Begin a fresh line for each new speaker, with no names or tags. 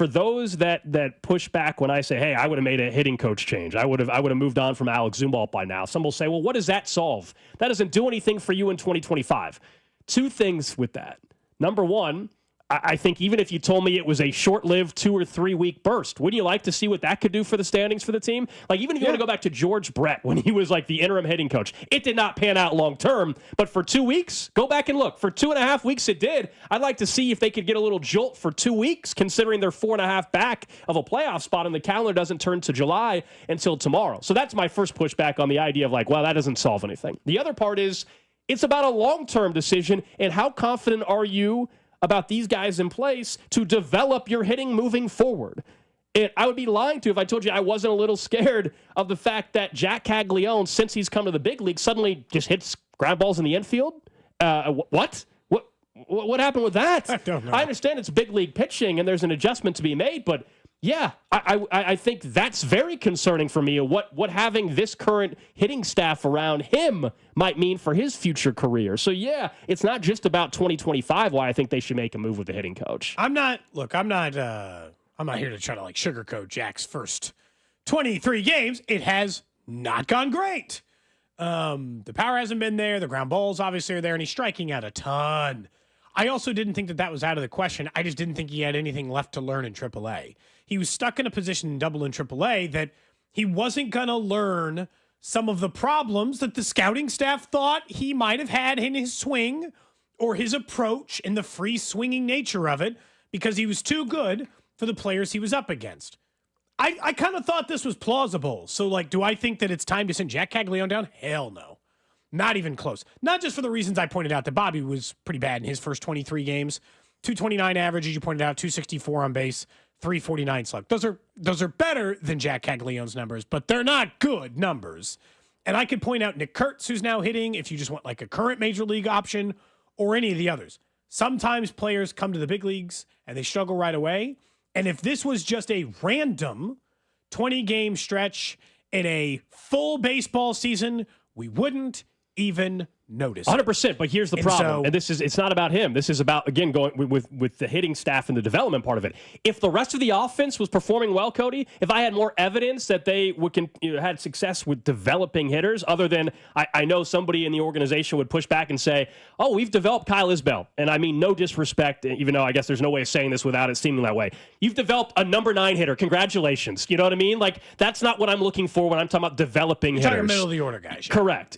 for those that push back when I say, hey, I would have made a hitting coach change. I would have moved on from Alex Zumwalt by now. Some will say, well, what does that solve? That doesn't do anything for you in 2025. Two things with that. Number one, I think even if you told me it was a short-lived 2 or 3 week burst, wouldn't you like to see what that could do for the standings for the team? Like, even if you want to go back to George Brett when he was like the interim hitting coach, it did not pan out long-term, but for 2 weeks, go back and look. For 2.5 weeks it did. I'd like to see if they could get a little jolt for 2 weeks, considering they're 4.5 back of a playoff spot and the calendar doesn't turn to July until tomorrow. So that's my first pushback on the idea of like, well, that doesn't solve anything. The other part is it's about a long-term decision, and how confident are you about these guys in place to develop your hitting moving forward? And I would be lying to you if I told you I wasn't a little scared of the fact that Jac Caglianone, since he's come to the big league, suddenly just hits ground balls in the infield. What happened with that?
I don't know.
I understand it's big league pitching and there's an adjustment to be made, but yeah, I think that's very concerning for me, what having this current hitting staff around him might mean for his future career. So yeah, it's not just about 2025 why I think they should make a move with the hitting coach.
I'm not here to try to like sugarcoat Jac's first 23 games. It has not gone great. The power hasn't been there. The ground balls obviously are there, and he's striking out a ton. I also didn't think that was out of the question. I just didn't think he had anything left to learn in AAA. He was stuck in a position in Double and AAA that he wasn't going to learn some of the problems that the scouting staff thought he might have had in his swing or his approach and the free swinging nature of it, because he was too good for the players he was up against. I kind of thought this was plausible. So, like, do I think that it's time to send Jac Caglianone down? Hell no. Not even close. Not just for the reasons I pointed out that Bobby was pretty bad in his first 23 games. 229 average, as you pointed out, 264 on base, 349 slug. Those are better than Jac Caglianone's numbers, but they're not good numbers. And I could point out Nick Kurtz, who's now hitting, if you just want like a current major league option, or any of the others. Sometimes players come to the big leagues and they struggle right away. And if this was just a random 20-game stretch in a full baseball season, we wouldn't even notice.
100%, but here's the problem. And it's not about him. This is about, again, going with the hitting staff and the development part of it. If the rest of the offense was performing well, Cody, if I had more evidence that they had success with developing hitters, other than I know somebody in the organization would push back and say, oh, we've developed Kyle Isbell. And I mean, no disrespect, even though I guess there's no way of saying this without it seeming that way. You've developed a number 9 hitter. Congratulations. You know what I mean? Like, that's not what I'm looking for when I'm talking about developing hitters.
You're talking middle of the order guys. Yeah.
Correct.